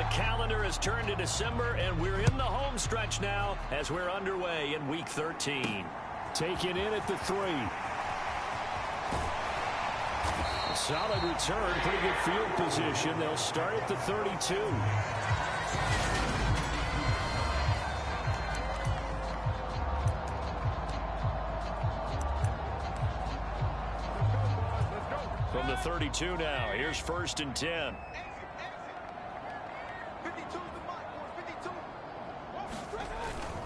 The calendar has turned to December, and we're in the home stretch now as we're underway in Week 13. Taken in at the 3. A solid return, pretty good field position. They'll start at the 32. From the 32 now, here's 1st and 10.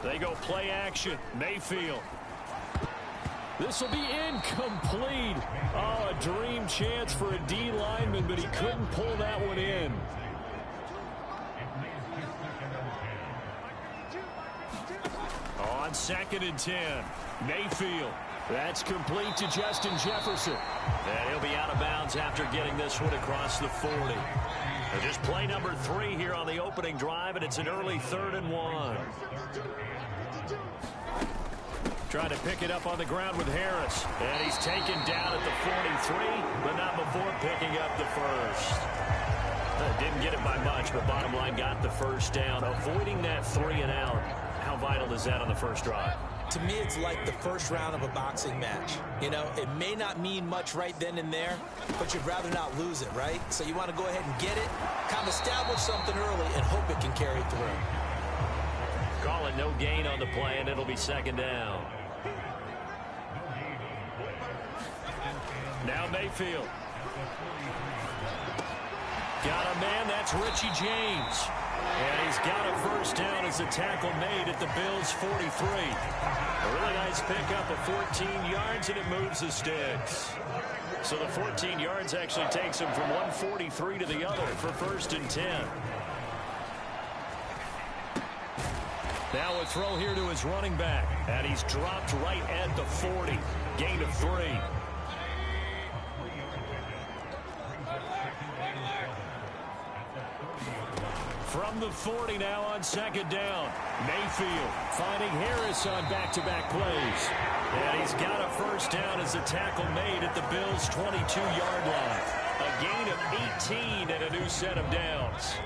They go play action. Mayfield. This will be incomplete. Oh, a dream chance for a D lineman, but he couldn't pull that one in. On 2nd and 10, Mayfield. That's complete to Justin Jefferson. And he'll be out of bounds after getting this one across the 40. Just play number 3 here on the opening drive, and it's an early 3rd and 1. Trying to pick it up on the ground with Harris. And he's taken down at the 43, but not before picking up the first. Didn't get it by much, but bottom line got the first down. Avoiding that 3 and out. How vital is that on the first drive? To me, it's like the first round of a boxing match. You know, it may not mean much right then and there, but you'd rather not lose it, right? So you want to go ahead and get it, kind of establish something early, and hope it can carry through. Call it no gain on the play, and it'll be 2nd down. Now Mayfield. Got a man, that's Richie James. And he's got a first down as a tackle made at the Bills' 43. A really nice pickup of 14 yards, and it moves the sticks. So the 14 yards actually takes him from 143 to the other for 1st and 10. Now a throw here to his running back. And he's dropped right at the 40. Gain of 3. From the 40 now on 2nd down. Mayfield finding Harris on back-to-back plays. And he's got a first down as a tackle made at the Bills' 22-yard line. A gain of 18 and a new set of downs.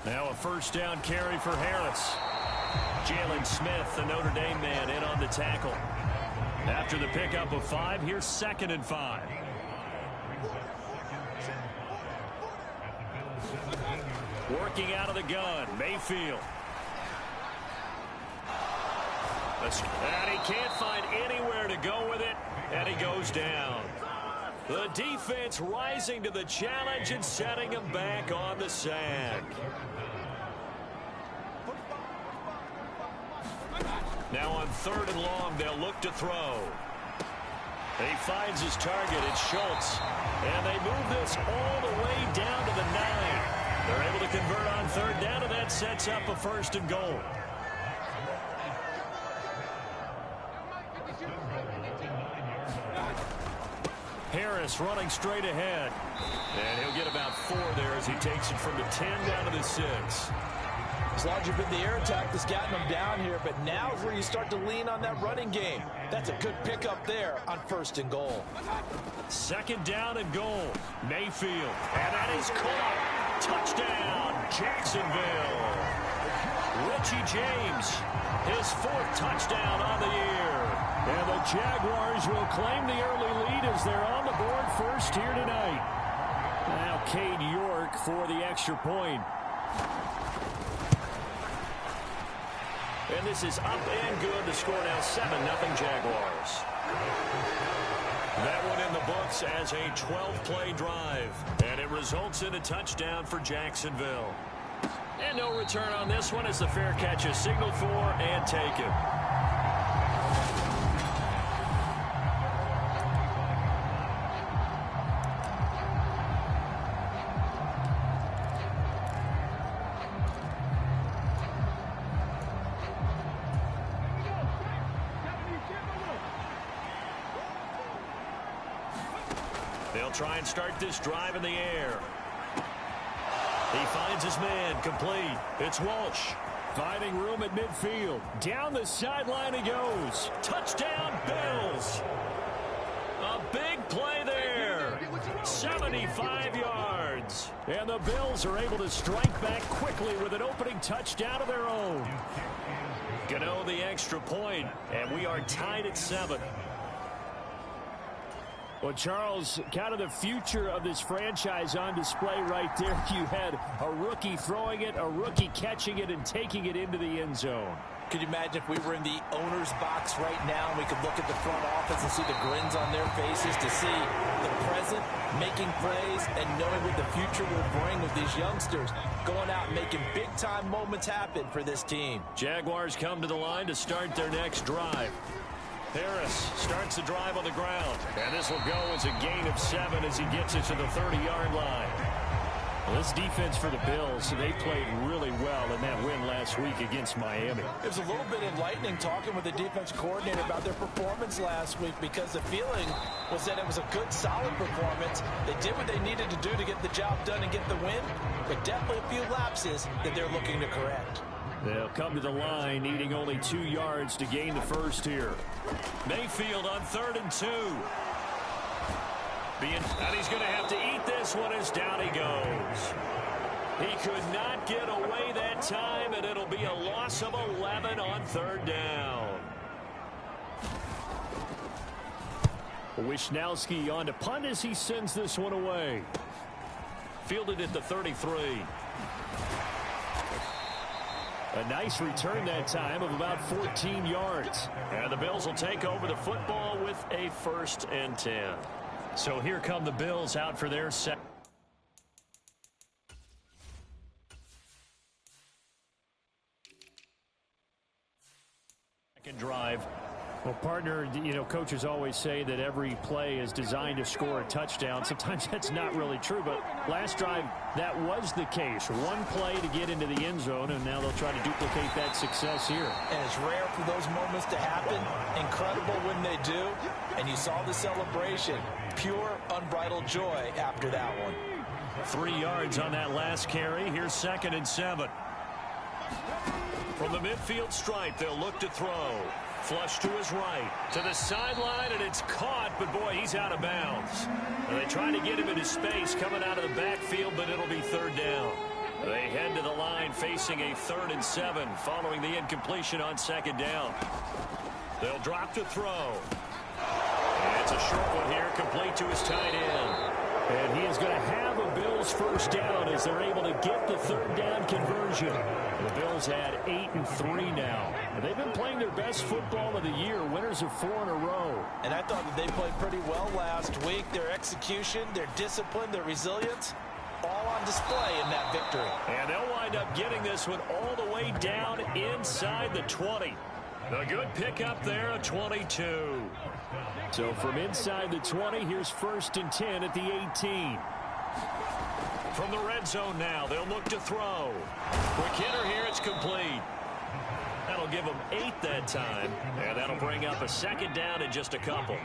Now a first down carry for Harris. Jalen Smith, the Notre Dame man, in on the tackle. After the pickup of 5, here's 2nd and 5. Working out of the gun, Mayfield. And he can't find anywhere to go with it, and he goes down. The defense rising to the challenge and setting him back on the sack. Now on 3rd and long, they'll look to throw. He finds his target. It's Schultz. And they move this all the way down to the 9. They're able to convert on 3rd down, and that sets up a 1st and goal. Harris running straight ahead. And he'll get about 4 there as he takes it from the 10 down to the 6. As long as you've been the air attack that's gotten them down here, but now is where you start to lean on that running game. That's a good pickup there on 1st and goal. 2nd down and goal. Mayfield. And that is caught. Touchdown, Jacksonville. Richie James, his 4th touchdown on the year. And the Jaguars will claim the early lead as they're on the board first here tonight. Now Cade York for the extra point. And this is up and good. The score now 7-0 Jaguars. That one in the books as a 12-play drive. And it results in a touchdown for Jacksonville. And no return on this one as the fair catch is signaled for and taken. They'll try and start this drive in the air. He finds his man, complete. It's Walsh. Finding room at midfield. Down the sideline he goes. Touchdown, Bills. big play there. 75 yards. And the Bills are able to strike back quickly with an opening touchdown of their own. Gano the extra point, and we are tied at 7. Well, Charles, kind of the future of this franchise on display right there. You had a rookie throwing it, a rookie catching it, and taking it into the end zone. Could you imagine if we were in the owner's box right now and we could look at the front office and see the grins on their faces to see the present making plays and knowing what the future will bring with these youngsters going out and making big-time moments happen for this team. Jaguars come to the line to start their next drive. Harris starts the drive on the ground, and this will go as a gain of 7 as he gets it to the 30-yard line. Well, this defense for the Bills, they played really well in that win last week against Miami. It was a little bit enlightening talking with the defense coordinator about their performance last week because the feeling was that it was a good, solid performance. They did what they needed to do to get the job done and get the win, but definitely a few lapses that they're looking to correct. They'll come to the line needing only 2 yards to gain the first here. Mayfield on 3rd and 2. And he's going to have to eat this one as down he goes. He could not get away that time, and it'll be a loss of 11 on 3rd down. Wisnowski on to punt as he sends this one away. Fielded at the 33. A nice return that time of about 14 yards. And the Bills will take over the football with a 1st and 10. So here come the Bills out for their second drive. Well, partner, you know, coaches always say that every play is designed to score a touchdown. Sometimes that's not really true, but last drive, that was the case. One play to get into the end zone, and now they'll try to duplicate that success here. And it's rare for those moments to happen. Incredible when they do. And you saw the celebration. Pure, unbridled joy after that one. 3 yards on that last carry. Here's 2nd and 7. From the midfield stripe, they'll look to throw. Flush to his right, to the sideline, and it's caught, but boy, he's out of bounds. And they try to get him into space coming out of the backfield, but it'll be 3rd down. They head to the line facing a 3rd and 7 following the incompletion on 2nd down. They'll drop to throw. And it's a short one here, complete to his tight end. And he is going to have a Bills first down as they're able to get the 3rd down conversion. The Bills had 8 and 3 now. And they've been playing their best football of the year, winners of 4 in a row. And I thought that they played pretty well last week. Their execution, their discipline, their resilience, all on display in that victory. And they'll wind up getting this one all the way down inside the 20. A good pickup there, a 22. So from inside the 20, here's 1st and 10 at the 18. From the red zone now, they'll look to throw. Quick hitter here, it's complete. That'll give them 8 that time, and that'll bring up a 2nd down in just a couple.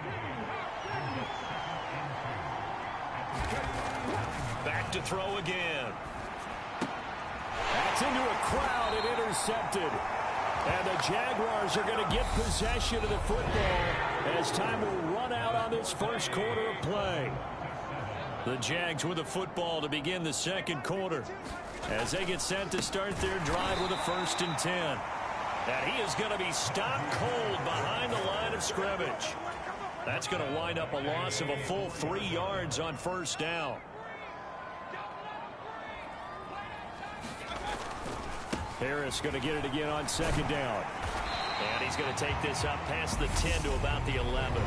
Back to throw again. That's into a crowd and intercepted. And the Jaguars are going to get possession of the football as time will run out on this first quarter of play. The Jags with the football to begin the 2nd quarter as they get set to start their drive with a 1st and 10. And he is going to be stopped cold behind the line of scrimmage. That's going to wind up a loss of a full 3 yards on 1st down. Harris going to get it again on 2nd down. And he's going to take this up past the 10 to about the 11.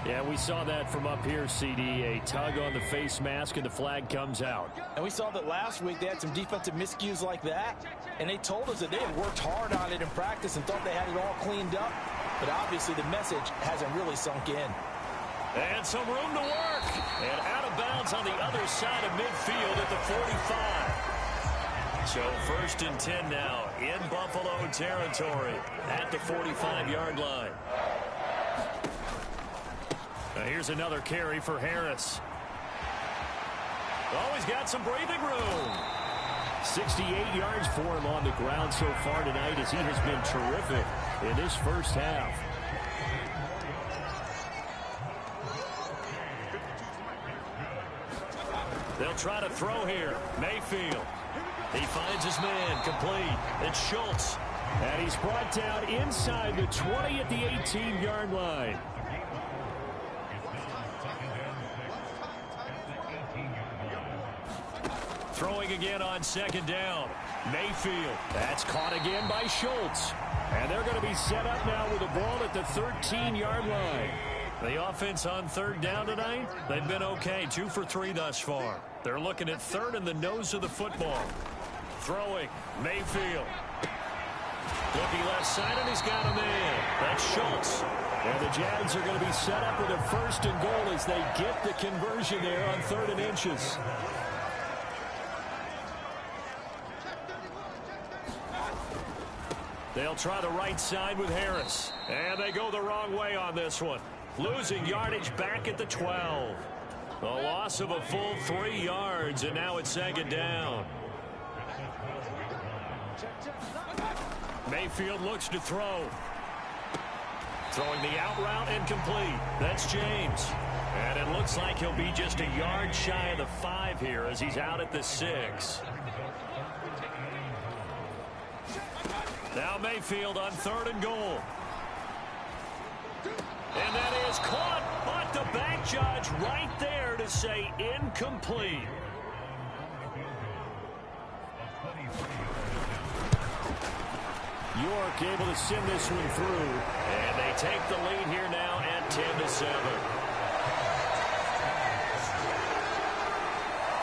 Yeah, we saw that from up here, CD. A tug on the face mask, and the flag comes out. And we saw that last week they had some defensive miscues like that, and they told us that they had worked hard on it in practice and thought they had it all cleaned up. But obviously the message hasn't really sunk in. And some room to work. And out of bounds on the other side of midfield at the 45. So 1st and 10 now in Buffalo territory at the 45-yard line. Now here's another carry for Harris. Always got some breathing room. 68 yards for him on the ground so far tonight as he has been terrific in this first half. They'll try to throw here. Mayfield. He finds his man. Complete. It's Schultz. And he's brought down inside the 20 at the 18-yard line. Throwing again on second down. Mayfield. That's caught again by Schultz. And they're going to be set up now with the ball at the 13-yard line. The offense on third down tonight, they've been okay. 2 for 3 thus far. They're looking at third in the nose of the football. Throwing. Mayfield. Looking left side, and he's got a man. That's Schultz. And the Jags are going to be set up with a first and goal as they get the conversion there on 3rd and inches. They'll try the right side with Harris. And they go the wrong way on this one. Losing yardage back at the 12. A loss of a full 3 yards, and now it's second down. Mayfield looks to throw. Throwing the out route incomplete. That's James. And it looks like he'll be just a yard shy of the 5 here as he's out at the 6. Now Mayfield on 3rd and goal. And that is caught, but the back judge right there to say incomplete. York able to send this one through. And they take the lead here now at 10-7.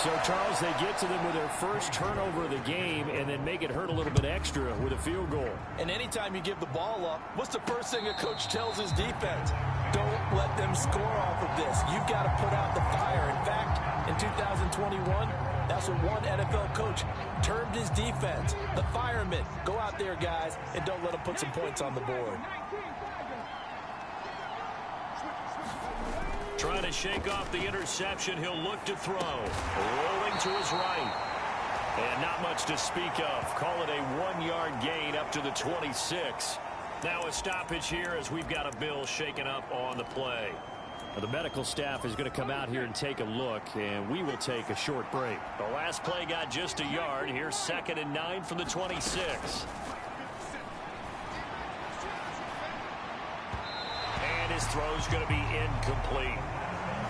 So, Charles, they get to them with their first turnover of the game and then make it hurt a little bit extra with a field goal. And anytime you give the ball up, what's the first thing a coach tells his defense? Don't let them score off of this. You've got to put out the fire. In fact, in 2021, that's what one NFL coach termed his defense. The firemen. Go out there, guys, and don't let them put some points on the board. Trying to shake off the interception. He'll look to throw. Rolling to his right. And not much to speak of. Call it a 1-yard gain up to the 26. Now a stoppage here as we've got a Bill shaken up on the play. The medical staff is going to come out here and take a look, and we will take a short break. The last play got just a yard. Here's 2nd and 9 from the 26. And his throw's going to be incomplete.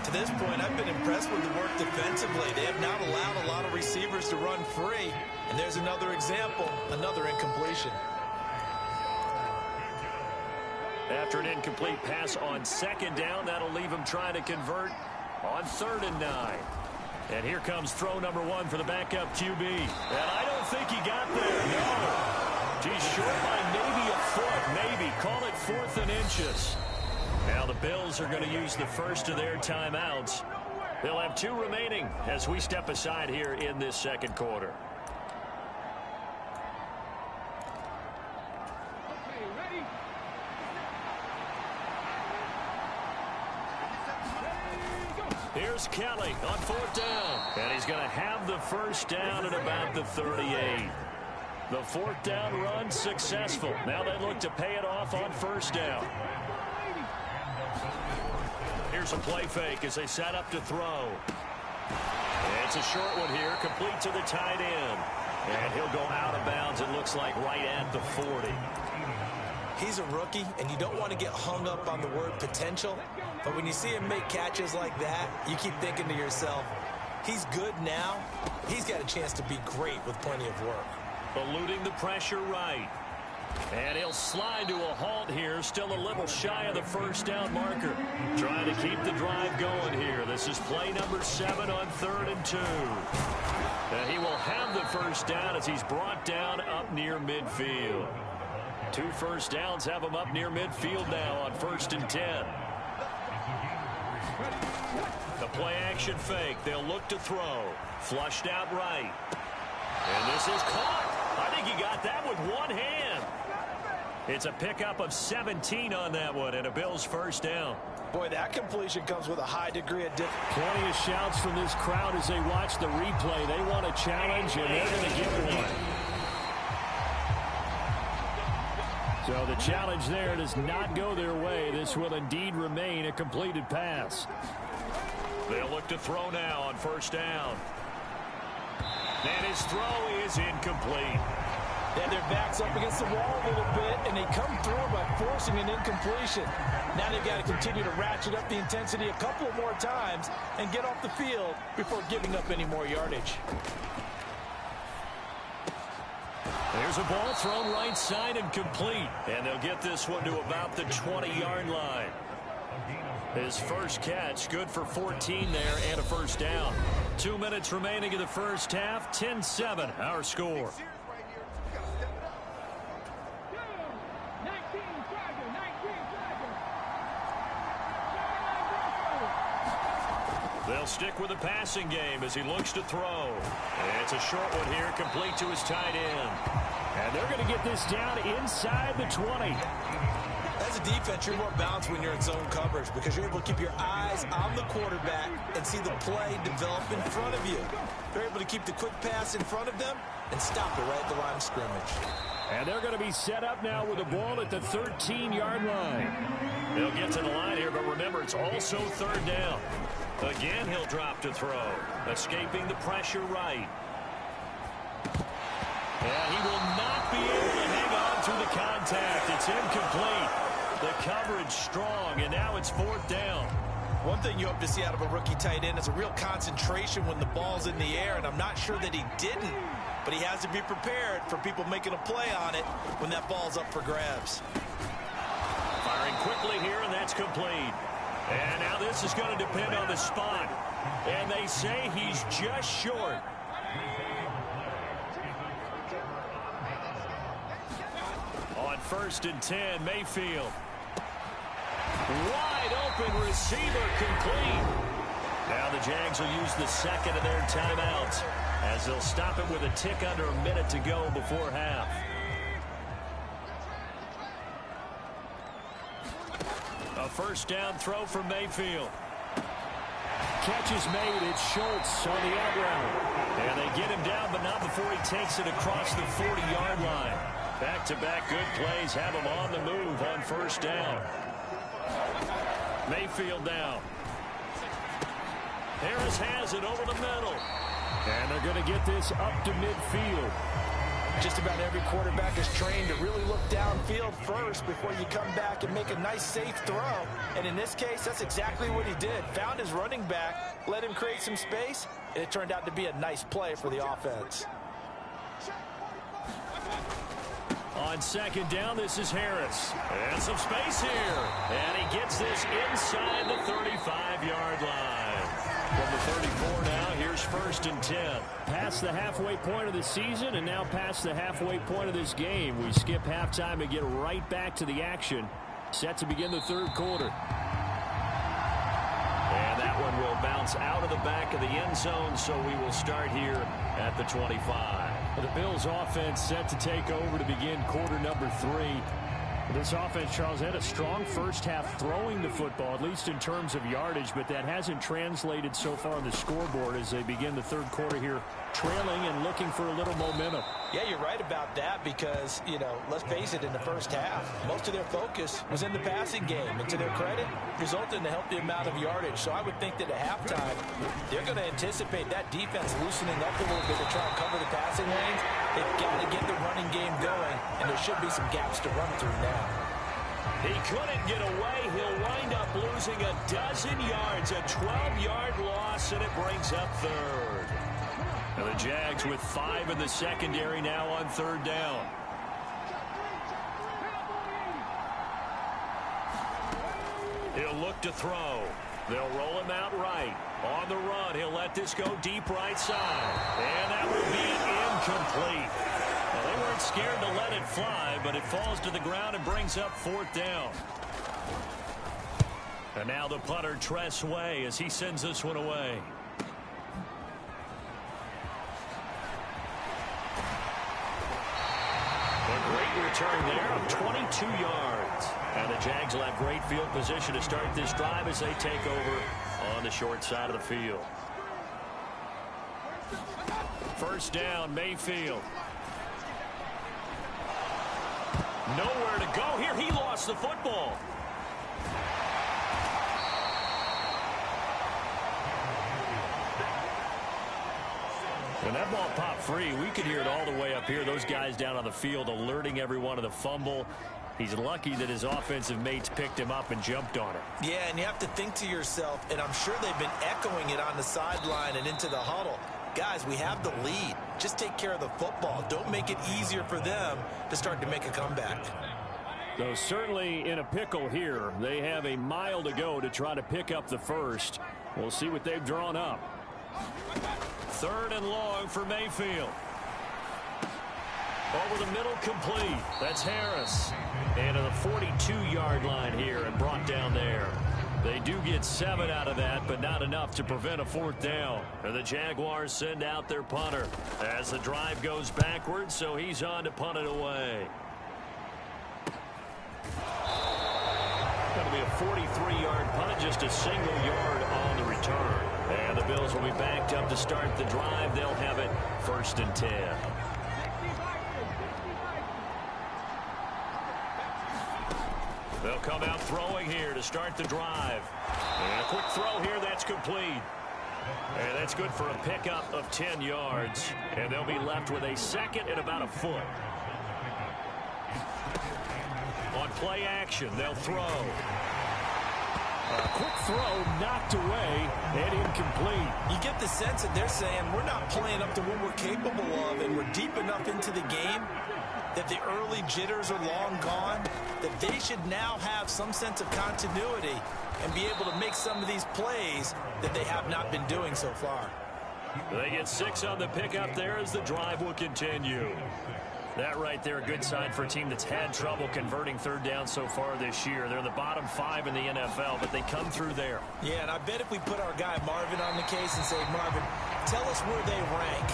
To this point, I've been impressed with the work defensively. They have not allowed a lot of receivers to run free. And there's another example, another incompletion. After an incomplete pass on 2nd down, that'll leave him trying to convert on 3rd and 9. And here comes throw number 1 for the backup QB. And I don't think he got there. No. He's short by maybe a foot. Maybe. Call it 4th and inches. Now the Bills are going to use the first of their timeouts. They'll have 2 remaining as we step aside here in this 2nd quarter. Here's Kelly on 4th down. And he's going to have the first down at about the 38. The 4th down run successful. Now they look to pay it off on 1st down. Here's a play fake as they set up to throw. It's a short one here, complete to the tight end. And he'll go out of bounds, it looks like, right at the 40. He's a rookie, and you don't want to get hung up on the word potential. But when you see him make catches like that, you keep thinking to yourself, he's good now. He's got a chance to be great with plenty of work. Eluding the pressure right. And he'll slide to a halt here, still a little shy of the 1st down marker. Trying to keep the drive going here. This is play number 7 on 3rd and 2. And he will have the first down as he's brought down up near midfield. 2 first downs have him up near midfield now on 1st and 10. The play action fake. They'll look to throw. Flushed out right. And this is caught. I think he got that with one hand. It's a pickup of 17 on that one and a Bills first down. Boy, that completion comes with a high degree of difficulty. Plenty of shouts from this crowd as they watch the replay. They want a challenge, and they're going to get one. So the challenge there does not go their way. This will indeed remain a completed pass. They'll look to throw now on first down. And his throw is incomplete. And their back's up against the wall a little bit, and they come through by forcing an incompletion. Now they've got to continue to ratchet up the intensity a couple more times and get off the field before giving up any more yardage. There's a ball thrown right side and complete. And they'll get this one to about the 20-yard line. His first catch, good for 14 there and a first down. 2 minutes remaining in the first half, 10-7, our score. They'll stick with the passing game as he looks to throw. It's a short one here, complete to his tight end. And they're going to get this down inside the 20. As a defense, you're more balanced when you're in zone coverage because you're able to keep your eyes on the quarterback and see the play develop in front of you. They're able to keep the quick pass in front of them and stop it right at the line of scrimmage. And they're going to be set up now with the ball at the 13-yard line. They'll get to the line here, but remember, it's also third down. Again, he'll drop to throw, escaping the pressure right. And he will not be able to hang on through the contact. It's incomplete. The coverage strong, and now it's fourth down. One thing you hope to see out of a rookie tight end is a real concentration when the ball's in the air, and I'm not sure that he didn't, but he has to be prepared for people making a play on it when that ball's up for grabs. Firing quickly here, and that's complete. And now this is going to depend on the spot. And they say he's just short. On 1st and 10, Mayfield. Wide open receiver, complete. Now the Jags will use the second of their timeouts as they'll stop it with a tick under a minute to go before half. A first down throw from Mayfield. Catch is made. It's Schultz on the out route. And they get him down, but not before he takes it across the 40-yard line. Back-to-back good plays have him on the move on first down. Mayfield down. Harris has it over the middle. And they're going to get this up to midfield. Just about every quarterback is trained to really look downfield first before you come back and make a nice, safe throw. And in this case, that's exactly what he did. Found his running back, let him create some space, and it turned out to be a nice play for the offense. On second down, this is Harris. And some space here. And he gets this inside the 35-yard line. From the 34 now, here's 1st and 10. Past the halfway point of the season and now past the halfway point of this game. We skip halftime and get right back to the action. Set to begin the third quarter. And that one will bounce out of the back of the end zone, so we will start here at the 25. The Bills offense set to take over to begin quarter number 3. This offense, Charles, had a strong first half throwing the football, at least in terms of yardage, but that hasn't translated so far on the scoreboard as they begin the third quarter here, trailing and looking for a little momentum. Yeah, you're right about that because, you know, let's face it, in the first half, most of their focus was in the passing game. And to their credit, resulted in a healthy amount of yardage. So I would think that at halftime, they're going to anticipate that defense loosening up a little bit to try and cover the passing lanes. They've got to get the running game going, and there should be some gaps to run through now. He couldn't get away. He'll wind up losing a dozen yards, a 12-yard loss, and it brings up third. And the Jags with 5 in the secondary now on third down. He'll look to throw. They'll roll him out right. On the run, he'll let this go deep right side. And that will be incomplete. Well, they weren't scared to let it fly, but it falls to the ground and brings up fourth down. And now the punter, Tress Way, as he sends this one away. Great return there of 22 yards. And the Jags will have great field position to start this drive as they take over on the short side of the field. First down, Mayfield. Nowhere to go here. He lost the football. When that ball popped free, we could hear it all the way up here. Those guys down on the field alerting everyone of the fumble. He's lucky that his offensive mates picked him up and jumped on it. Yeah, and you have to think to yourself, and I'm sure they've been echoing it on the sideline and into the huddle. Guys, we have the lead. Just take care of the football. Don't make it easier for them to start to make a comeback. So certainly in a pickle here. They have a mile to go to try to pick up the first. We'll see what they've drawn up. Third and long for Mayfield. Over the middle, complete. That's Harris. And to the 42-yard line here and brought down there. They do get 7 out of that, but not enough to prevent a fourth down. And the Jaguars send out their punter as the drive goes backwards, so he's on to punt it away. Going to be a 43-yard punt, just a single yard on the return. And the Bills will be backed up to start the drive. They'll have it 1st and 10. They'll come out throwing here to start the drive. And a quick throw here, that's complete. And that's good for a pickup of 10 yards. And they'll be left with a second and about a foot. On play action, they'll throw. A quick throw knocked away and incomplete. You get the sense that they're saying we're not playing up to what we're capable of, and we're deep enough into the game that the early jitters are long gone, that they should now have some sense of continuity and be able to make some of these plays that they have not been doing so far. They get 6 on the pickup there as the drive will continue. That right there, a good sign for a team that's had trouble converting third down so far this year. They're in the bottom 5 in the NFL, but they come through there. Yeah, and I bet if we put our guy Marvin on the case and say, Marvin, tell us where they rank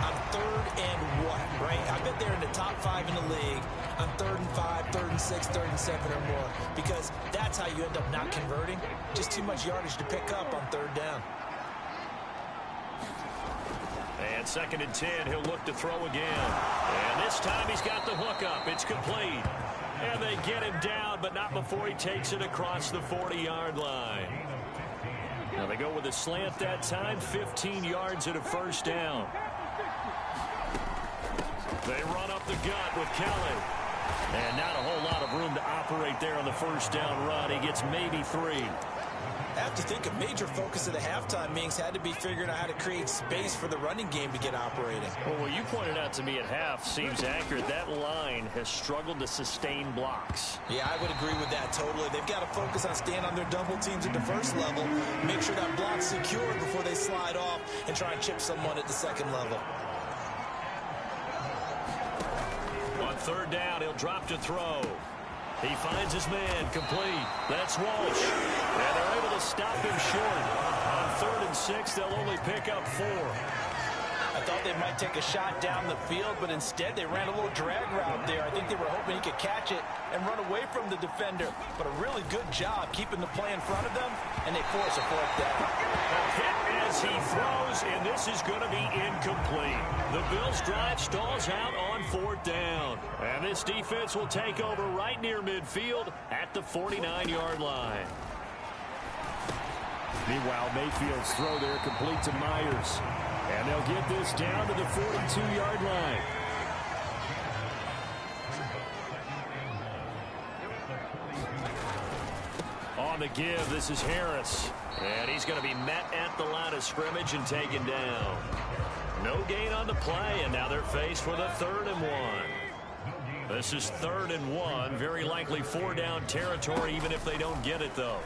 on 3rd and what, right? I bet they're in the top 5 in the league on 3rd and 5, 3rd and 6, 3rd and 7 or more, because that's how you end up not converting. Just too much yardage to pick up on 3rd down. And 2nd and 10, he'll look to throw again. And this time he's got the hook up. It's complete. And they get him down, but not before he takes it across the 40-yard line. Now they go with a slant that time, 15 yards at a first down. They run up the gut with Kelly. And not a whole lot of room to operate there on the first down run. He gets maybe 3. I have to think a major focus of the halftime meetings had to be figuring out how to create space for the running game to get operating. Well, what you pointed out to me at half seems accurate. That line has struggled to sustain blocks. Yeah, I would agree with that totally. They've got to focus on staying on their double teams at the first level, make sure that block's secured before they slide off and try and chip someone at the second level. On 3rd down, he'll drop to throw. He finds his man, complete. That's Walsh. And they're able to stop him short. On 3rd and 6, they'll only pick up 4. I thought they might take a shot down the field, but instead they ran a little drag route there. I think they were hoping he could catch it and run away from the defender. But a really good job keeping the play in front of them, and they force a 4th down. A hit as he throws, and this is going to be incomplete. The Bills' drive stalls out on 4th down. And this defense will take over right near midfield at the 49-yard line. Meanwhile, Mayfield's throw there complete to Myers. And they'll get this down to the 42-yard line. On the give, this is Harris. And he's going to be met at the line of scrimmage and taken down. No gain on the play, and now they're faced with a 3rd and 1. This is 3rd and 1. Very likely 4-down territory, even if they don't get it, though.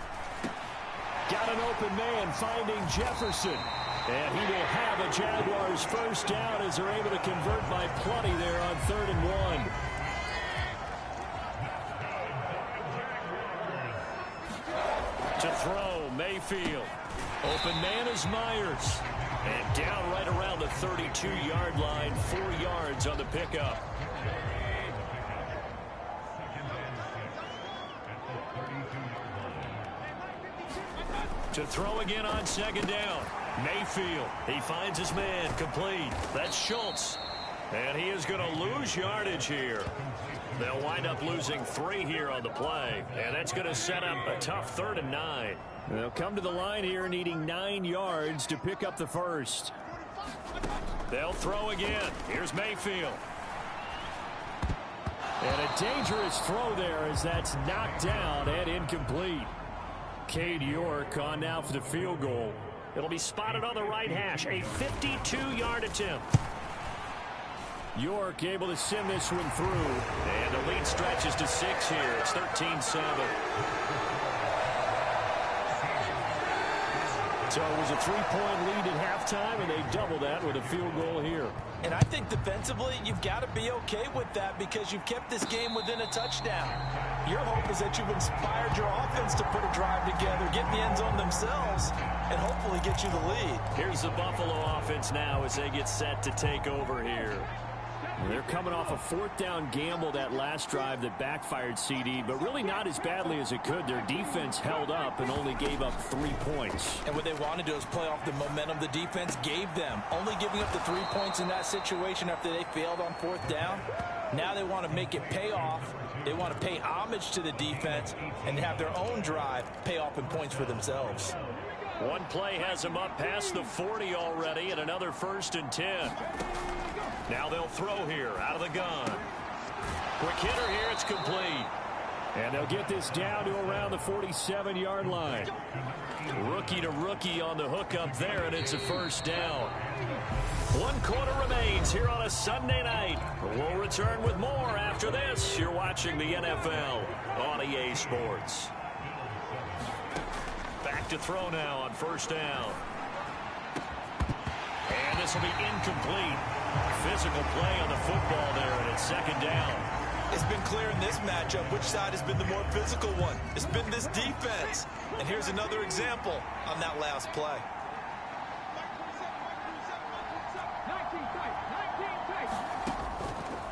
Got an open man finding Jefferson. And he will have a Jaguars first down as they're able to convert by plenty there on 3rd and 1. To throw, Mayfield. Open man is Myers. And down right around the 32-yard line, 4 yards on the pickup. To throw again on second down. Mayfield, he finds his man, complete. That's Schultz. And he is going to lose yardage here. They'll wind up losing 3 here on the play. And that's going to set up a tough 3rd and 9. They'll come to the line here needing 9 yards to pick up the first. They'll throw again. Here's Mayfield. And a dangerous throw there as that's knocked down and incomplete. Cade York on now for the field goal. It'll be spotted on the right hash. A 52-yard attempt. York able to send this one through. And the lead stretches to 6 here. It's 13-7. So it was a 3-point lead at halftime, and they double that with a field goal here. And I think defensively, you've got to be okay with that because you've kept this game within a touchdown. Your hope is that you've inspired your offense to put a drive together, get in the end zone themselves, and hopefully get you the lead. Here's the Buffalo offense now as they get set to take over here. They're coming off a 4th down gamble that last drive that backfired, CD, but really not as badly as it could. Their defense held up and only gave up 3 points. And what they want to do is play off the momentum the defense gave them. Only giving up the 3 points in that situation after they failed on 4th down. Now they want to make it pay off. They want to pay homage to the defense and have their own drive pay off in points for themselves. One play has them up past the 40 already, and another 1st and 10. Now they'll throw here out of the gun. Quick hitter here. It's complete. And they'll get this down to around the 47-yard line. Rookie to rookie on the hook up there, and it's a 1st down. 1 quarter remains here on a Sunday night. We'll return with more after this. You're watching the NFL on EA Sports. Back to throw now on 1st down. And this will be incomplete. Physical play on the football there, and it's 2nd down. It's been clear in this matchup which side has been the more physical one. It's been this defense. And here's another example on that last play.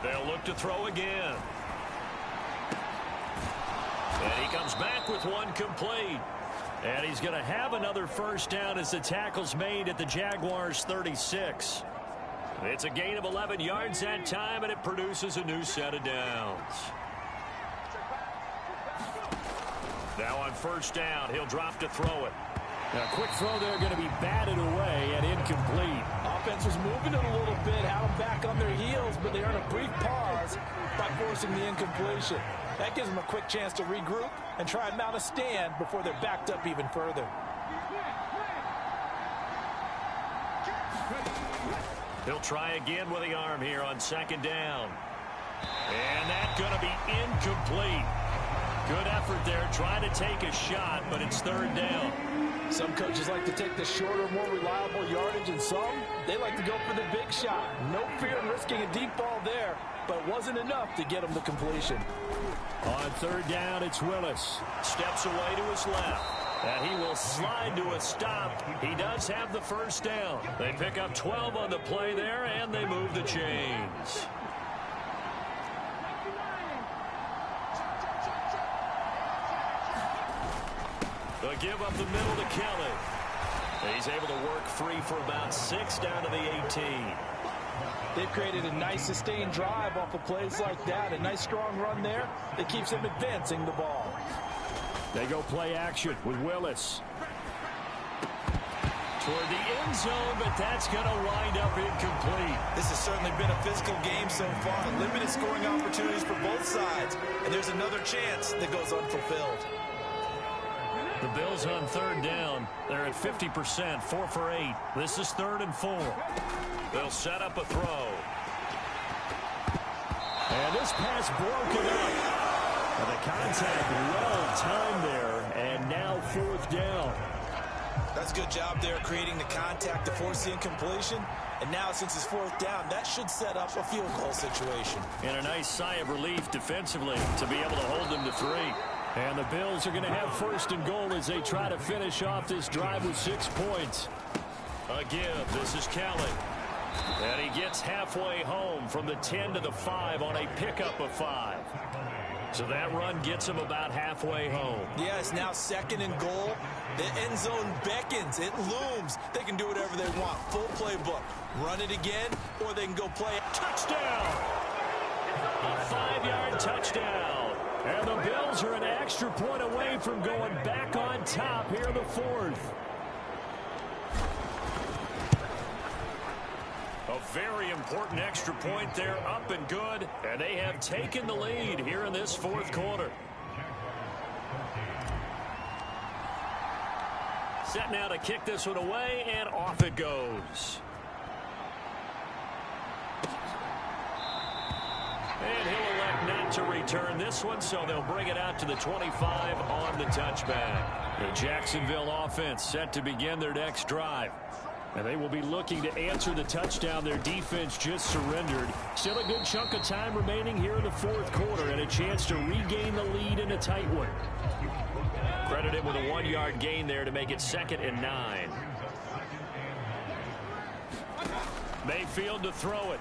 They'll look to throw again. And he comes back with one complete. And he's going to have another 1st down as the tackle's made at the Jaguars' 36. It's a gain of 11 yards that time, and it produces a new set of downs. Now on 1st down, he'll drop to throw it. A quick throw there going to be batted away and incomplete. Offense was moving it a little bit, had them back on their heels, but they earned a brief pause by forcing the incompletion. That gives them a quick chance to regroup and try and mount a stand before they're backed up even further. He'll try again with the arm here on 2nd down. And that's going to be incomplete. Good effort there, trying to take a shot, but it's 3rd down. Some coaches like to take the shorter, more reliable yardage, and some, they like to go for the big shot. No fear in risking a deep ball there, but it wasn't enough to get him the completion. On 3rd down, it's Willis. Steps away to his left. And he will slide to a stop. He does have the 1st down. They pick up 12 on the play there, and they move the chains. They'll give up the middle to Kelly. He's able to work free for about 6 down to the 18. They've created a nice sustained drive off of plays like that. A nice strong run there that keeps them advancing the ball. They go play action with Willis. Toward the end zone, but that's going to wind up incomplete. This has certainly been a physical game so far. Limited scoring opportunities for both sides. And there's another chance that goes unfulfilled. The Bills on 3rd down. They're at 50%, 4 for 8. This is 3rd and 4. They'll set up a throw. And this pass broken up. And the contact well timed there, and now 4th down. That's a good job there creating the contact to force the incompletion. And now since it's 4th down, that should set up a field goal situation. And a nice sigh of relief defensively to be able to hold them to 3. And the Bills are going to have 1st and goal as they try to finish off this drive with 6 points. Again, this is Kelly. And he gets halfway home from the 10 to the 5 on a pickup of 5. So that run gets them about halfway home. Yeah, it's now 2nd and goal. The end zone beckons. It looms. They can do whatever they want. Full playbook. Run it again, or they can go play. Touchdown! A 5-yard touchdown. And the Bills are an extra point away from going back on top here in the 4th. A very important extra point there, up and good. And they have taken the lead here in this 4th quarter. Set now to kick this one away, and off it goes. And he'll elect not to return this one, so they'll bring it out to the 25 on the touchback. The Jacksonville offense set to begin their next drive. And they will be looking to answer the touchdown their defense just surrendered. Still a good chunk of time remaining here in the 4th quarter and a chance to regain the lead in a tight one. Credited with a 1-yard gain there to make it 2nd and 9. Mayfield to throw it.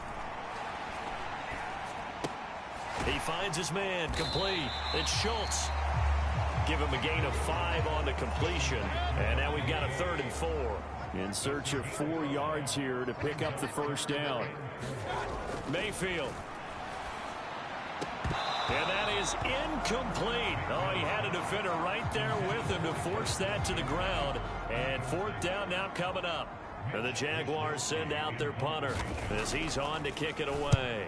He finds his man, complete. It's Schultz. Give him a gain of 5 on the completion. And now we've got a 3rd and 4. In search of 4 yards here to pick up the first down. Mayfield. And that is incomplete. Oh, he had a defender right there with him to force that to the ground. And 4th down now coming up. And the Jaguars send out their punter as he's on to kick it away.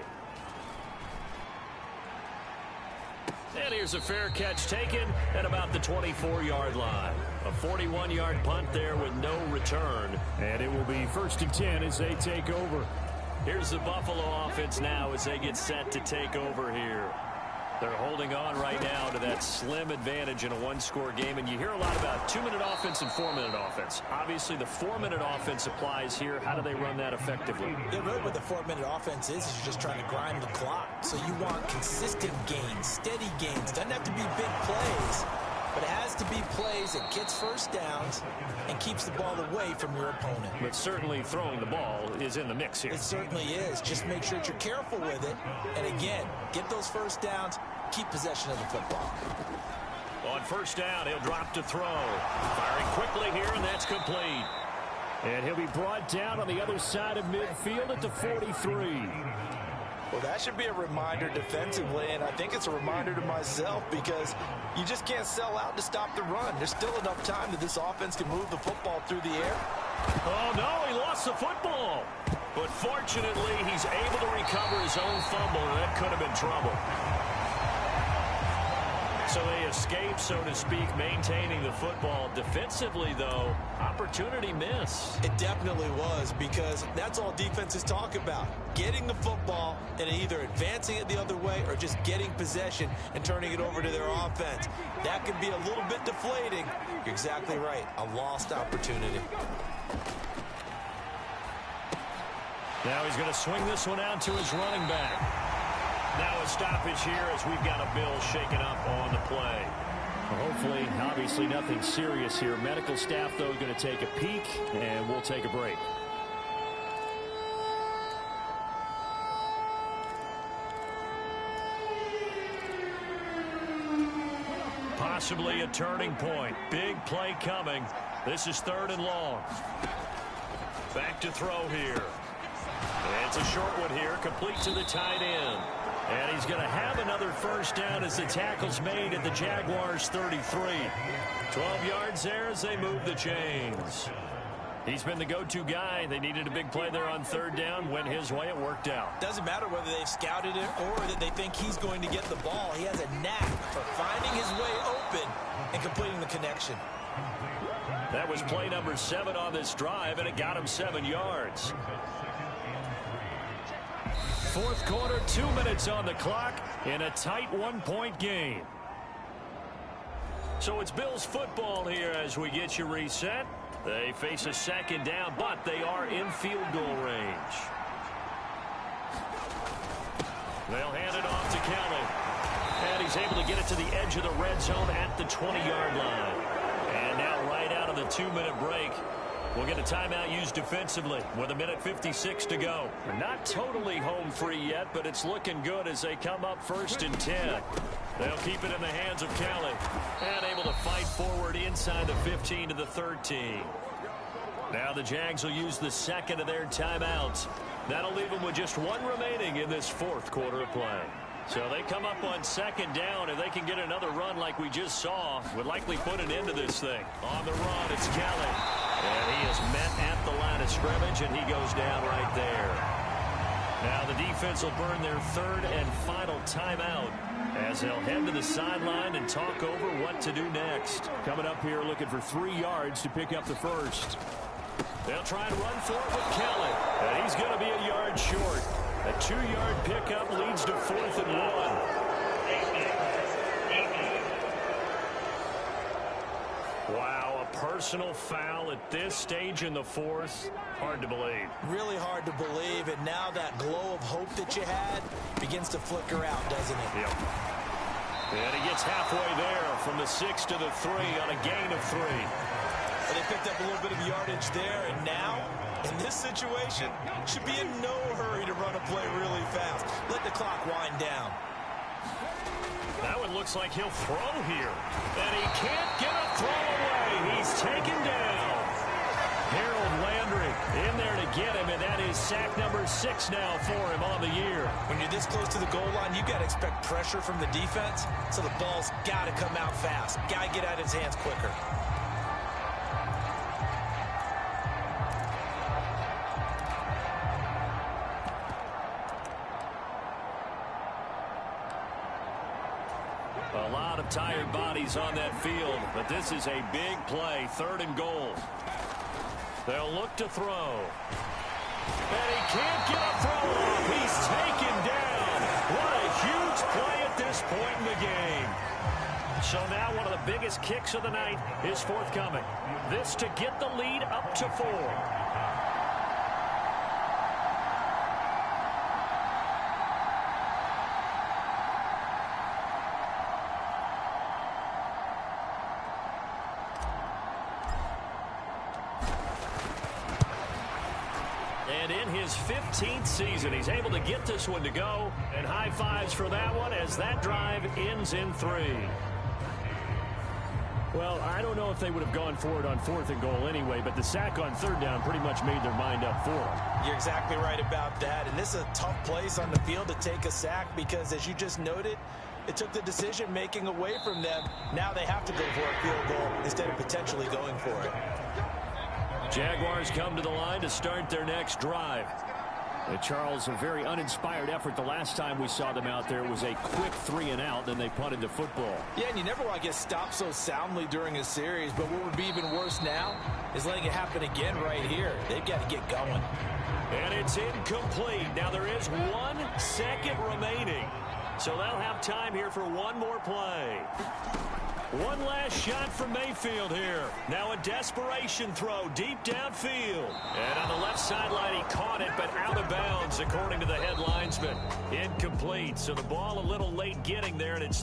And here's a fair catch taken at about the 24-yard line. A 41-yard punt there with no return. And it will be 1st and 10 as they take over. Here's the Buffalo offense now as they get set to take over here. They're holding on right now to that slim advantage in a 1-score game. And you hear a lot about 2-minute offense and 4-minute offense. Obviously, the 4-minute offense applies here. How do they run that effectively? Yeah, really what the 4-minute offense is you're just trying to grind the clock. So you want consistent gains, steady gains. Doesn't have to be big plays, but it has to be plays that gets first downs and keeps the ball away from your opponent. But certainly throwing the ball is in the mix here. It certainly is. Just make sure that you're careful with it. And again, get those first downs, keep possession of the football. On 1st down, he'll drop to throw. Firing quickly here, and that's complete. And he'll be brought down on the other side of midfield at the 43. Well, that should be a reminder defensively, and I think it's a reminder to myself because you just can't sell out to stop the run. There's still enough time that this offense can move the football through the air. Oh, no, he lost the football. But fortunately, he's able to recover his own fumble, and that could have been trouble. So they escape, so to speak, maintaining the football. Defensively, though, opportunity miss. It definitely was because that's all defenses talk about. Getting the football and either advancing it the other way or just getting possession and turning it over to their offense. That can be a little bit deflating. You're exactly right. A lost opportunity. Now he's going to swing this one out to his running back. Now a stoppage here as we've got a Bill shaken up on the play. Well, hopefully, obviously nothing serious here. Medical staff, though, going to take a peek, and we'll take a break. Possibly a turning point. Big play coming. This is 3rd and long. Back to throw here. It's a short one here, complete to the tight end. And he's going to have another first down as the tackle's made at the Jaguars' 33. 12 yards there as they move the chains. He's been the go-to guy. They needed a big play there on 3rd down. Went his way. It worked out. Doesn't matter whether they've scouted it or that they think he's going to get the ball. He has a knack for finding his way open and completing the connection. That was play number 7 on this drive, and it got him 7 yards. 4th quarter, 2 minutes on the clock in a tight 1-point game. So it's Bills football here as we get you reset. They face a 2nd down, but they are in field goal range. They'll hand it off to Kelly. And he's able to get it to the edge of the red zone at the 20-yard line. And now right out of the 2-minute break, We'll get a timeout used defensively with 1:56 to go. Not totally home free yet, but it's looking good as they come up 1st and 10. They'll keep it in the hands of Kelly. And able to fight forward inside the 15 to the 13. Now the Jags will use the second of their timeouts. That'll leave them with just one remaining in this 4th quarter of play. So they come up on 2nd down. If they can get another run like we just saw, would likely put an end to this thing. On the run, it's Kelly. And he is met at the line of scrimmage, and he goes down right there. Now the defense will burn their 3rd and final timeout as they'll head to the sideline and talk over what to do next. Coming up here looking for 3 yards to pick up the first. They'll try and run for it with Kelly. And he's going to be a yard short. A 2-yard pickup leads to 4th and 1. Wow, a personal foul at this stage in the 4th. Hard to believe. Really hard to believe, and now that glow of hope that you had begins to flicker out, doesn't it? Yep. And he gets halfway there from the 6 to the 3 on a gain of 3. Well, they picked up a little bit of yardage there, and now, in this situation, should be in no hurry to run a play really fast. Let the clock wind down. That one looks like he'll throw here. And he can't get a throw away. He's taken down. Harold Landry in there to get him, and that is sack number 6 now for him on the year. When you're this close to the goal line, you've got to expect pressure from the defense, so the ball's got to come out fast. Got to get out of his hands quicker. A lot of tired bodies on that field, but this is a big play, 3rd and goal. They'll look to throw. And he can't get a throw off. He's taken down. What a huge play at this point in the game. So now one of the biggest kicks of the night is forthcoming. This to get the lead up to 4. And in his 15th season, he's able to get this one to go. And high fives for that one as that drive ends in 3. Well, I don't know if they would have gone for it on 4th and goal anyway, but the sack on 3rd down pretty much made their mind up for them. You're exactly right about that. And this is a tough place on the field to take a sack because, as you just noted, it took the decision-making away from them. Now they have to go for a field goal instead of potentially going for it. Jaguars come to the line to start their next drive. Charles, a very uninspired effort the last time we saw them out there. It was a quick 3 and out, then they punted the football. Yeah, and you never want to get stopped so soundly during a series, but what would be even worse now is letting it happen again right here. They've got to get going. And it's incomplete. Now there is 1 second remaining, so they'll have time here for one more play. One last shot from Mayfield here. Now a desperation throw deep downfield. And on the left sideline, he caught it, but out of bounds, according to the head linesman. Incomplete, so the ball a little late getting there, and it's